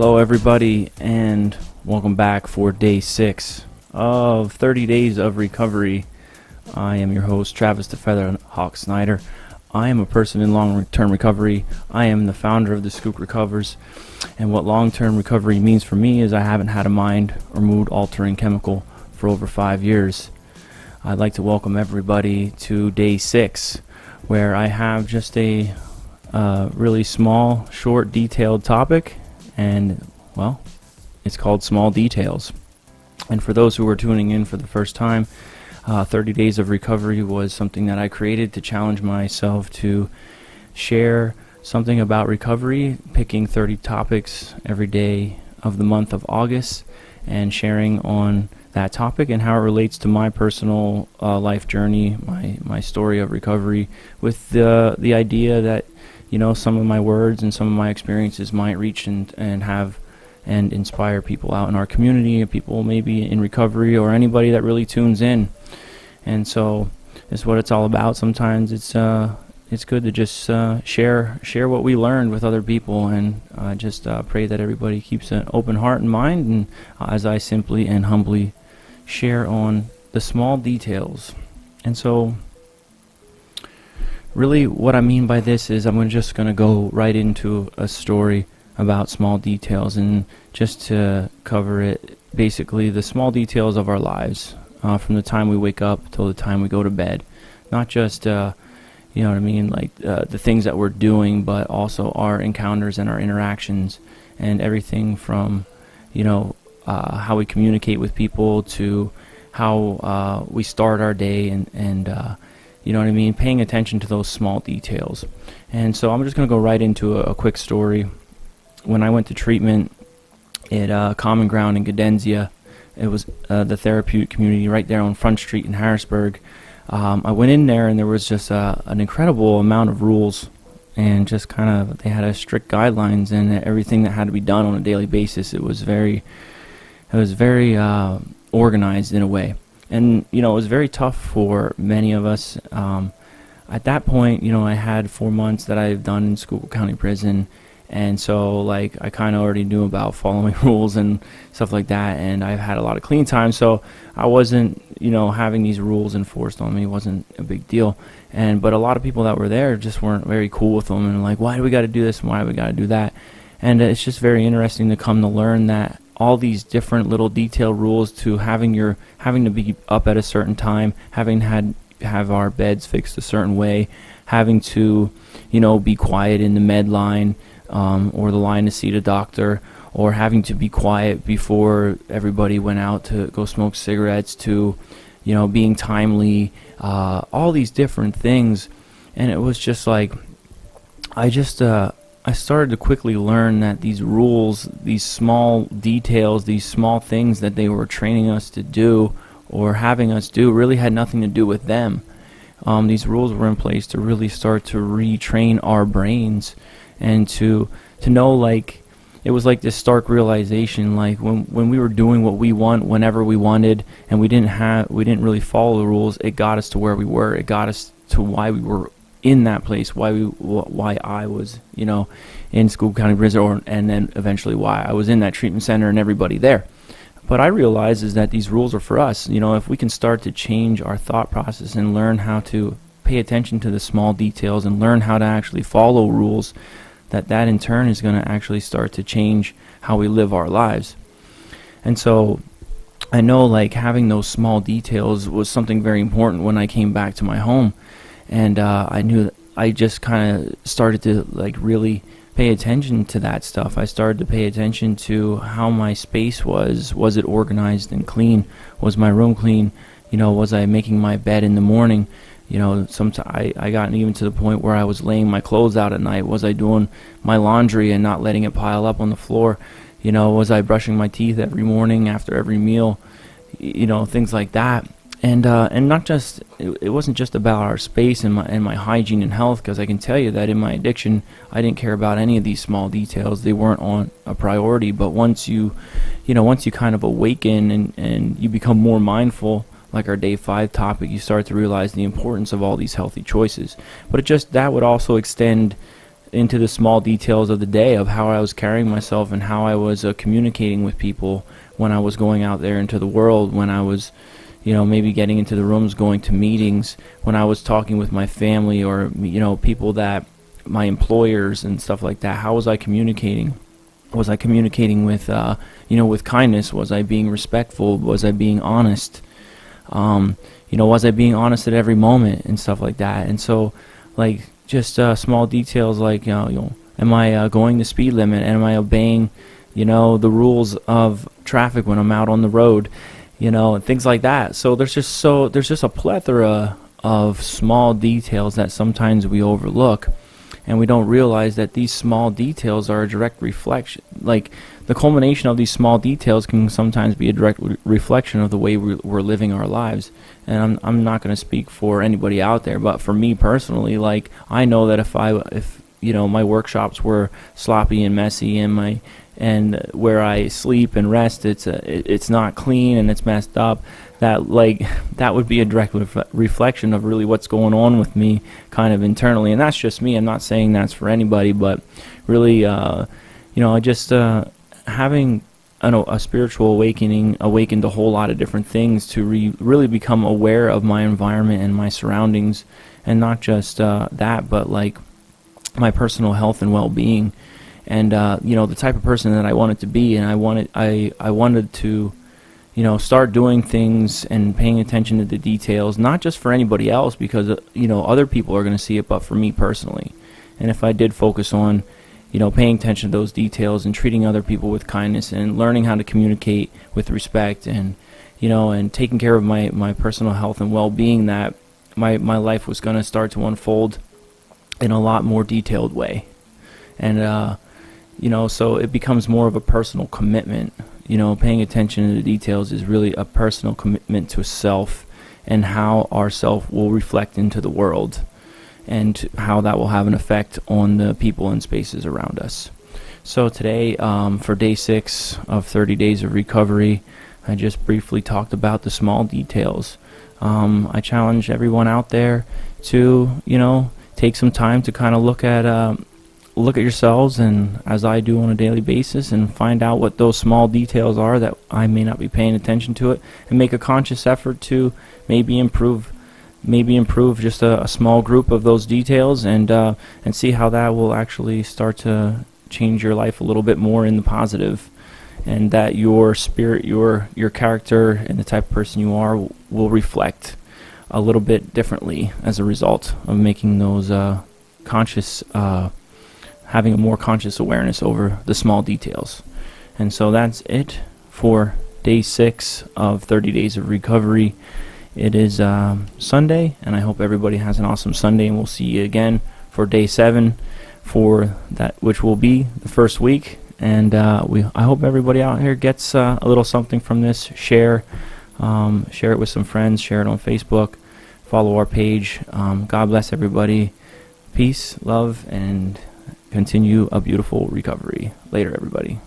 Hello everybody, and welcome back for day 6 of 30 days of recovery. I am your host, Travis the Featherhawk Snyder. I am a person in long-term recovery. I am the founder of the Skook Recovers, and what long-term recovery means for me is I haven't had a mind or mood-altering chemical for over 5 years. I'd like to welcome everybody to day 6, where I have just a really small, short, detailed topic, and well, it's called Small Details. And for those who are tuning in for the first time, 30 Days of Recovery was something that I created to challenge myself to share something about recovery, picking 30 topics every day of the month of August and sharing on that topic and how it relates to my personal life journey, my story of recovery, with the idea that, you know, some of my words and some of my experiences might reach and have and inspire people out in our community, people maybe in recovery, or anybody that really tunes in. And so it's what it's all about. Sometimes it's good to just share what we learned with other people, and just pray that everybody keeps an open heart and mind, and as I simply and humbly share on the small details. And so really what I mean by this is I'm just going to go right into a story about small details, and just to cover it, basically the small details of our lives, from the time we wake up till the time we go to bed. Not just, you know what I mean, like the things that we're doing, but also our encounters and our interactions, and everything from, you know, how we communicate with people to how we start our day, and you know what I mean, paying attention to those small details. And so I'm just going to go right into a quick story. When I went to treatment at Common Ground in Gadenzia, it was the therapeutic community right there on Front Street in Harrisburg. I went in there, and there was just an incredible amount of rules, and just kind of, they had a strict guidelines and everything that had to be done on a daily basis. It was very organized in a way. And, you know, it was very tough for many of us. At that point, you know, I had 4 months that I've done in Schuylkill County Prison, and so, like, I kind of already knew about following rules and stuff like that, and I've had a lot of clean time, so I wasn't, you know, having these rules enforced on me wasn't a big deal. But a lot of people that were there just weren't very cool with them, and like, why do we got to do this and why do we got to do that? And it's just very interesting to come to learn that all these different little detailed rules, to having to be up at a certain time, have our beds fixed a certain way, having to, you know, be quiet in the med line, or the line to see the doctor, or having to be quiet before everybody went out to go smoke cigarettes, to, you know, being timely, all these different things. And it was just like, I started to quickly learn that these rules, these small details, these small things that they were training us to do or having us do really had nothing to do with them. These rules were in place to really start to retrain our brains, and to know, like, it was like this stark realization, like when we were doing what we want whenever we wanted, and we didn't really follow the rules, it got us to where we were. It got us to why we were in that place, why I was, you know, in Schuylkill County Prison, and then eventually why I was in that treatment center and everybody there. But I realized is that these rules are for us. You know, if we can start to change our thought process and learn how to pay attention to the small details and learn how to actually follow rules, that in turn is going to actually start to change how we live our lives. And so I know, like, having those small details was something very important when I came back to my home. And I knew that I just kind of started to, like, really pay attention to that stuff. I started to pay attention to how my space was. Was it organized and clean? Was my room clean? You know, was I making my bed in the morning? You know, sometimes I got even to the point where I was laying my clothes out at night. Was I doing my laundry and not letting it pile up on the floor? You know, was I brushing my teeth every morning after every meal? You know, things like that. And not just, it wasn't just about our space and my hygiene and health, because I can tell you that in my addiction, I didn't care about any of these small details. They weren't on a priority. But once you kind of awaken and you become more mindful, like our day 5 topic, you start to realize the importance of all these healthy choices. But that would also extend into the small details of the day, of how I was carrying myself and how I was communicating with people when I was going out there into the world, when I was, maybe getting into the rooms, going to meetings, when I was talking with my family or, people that, my employers and stuff like that. How was I communicating? Was I communicating with, with kindness? Was I being respectful? Was I being honest? Was I being honest at every moment and stuff like that? And so, like, just small details like, am I going the speed limit? And am I obeying, the rules of traffic when I'm out on the road? And things like that. So there's just a plethora of small details that sometimes we overlook, and we don't realize that these small details are a direct reflection. Like, the culmination of these small details can sometimes be a direct reflection of the way we're living our lives. And I'm not going to speak for anybody out there, but for me personally, like, I know that if my workshops were sloppy and messy, and where I sleep and rest, it's not clean and it's messed up, that would be a direct reflection of really what's going on with me kind of internally. And that's just me. I'm not saying that's for anybody, but really, just having a spiritual awakening awakened a whole lot of different things to really become aware of my environment and my surroundings, and not just that, but like my personal health and well-being, and the type of person that I wanted to be. And I wanted to start doing things and paying attention to the details, not just for anybody else, because other people are going to see it, but for me personally. And if I did focus on paying attention to those details and treating other people with kindness and learning how to communicate with respect, and and taking care of my personal health and well-being, that my life was going to start to unfold in a lot more detailed way. And so it becomes more of a personal commitment. Paying attention to the details is really a personal commitment to self, and how our self will reflect into the world, and how that will have an effect on the people and spaces around us. So today, for day 6 of 30 days of recovery, I just briefly talked about the small details. I challenge everyone out there to, take some time to kind of look at yourselves, and as I do on a daily basis, and find out what those small details are that I may not be paying attention to it, and make a conscious effort to maybe improve just a small group of those details, and see how that will actually start to change your life a little bit more in the positive, and that your spirit, your character, and the type of person you are will reflect a little bit differently as a result of making those conscious, having a more conscious awareness over the small details. And so that's it for day 6 of 30 days of recovery. It is Sunday, and I hope everybody has an awesome Sunday, and we'll see you again for day 7 for that, which will be the first week. And I hope everybody out here gets a little something from this. Share it with some friends, share it on Facebook, follow our page. God bless everybody. Peace, love, and continue a beautiful recovery. Later, everybody.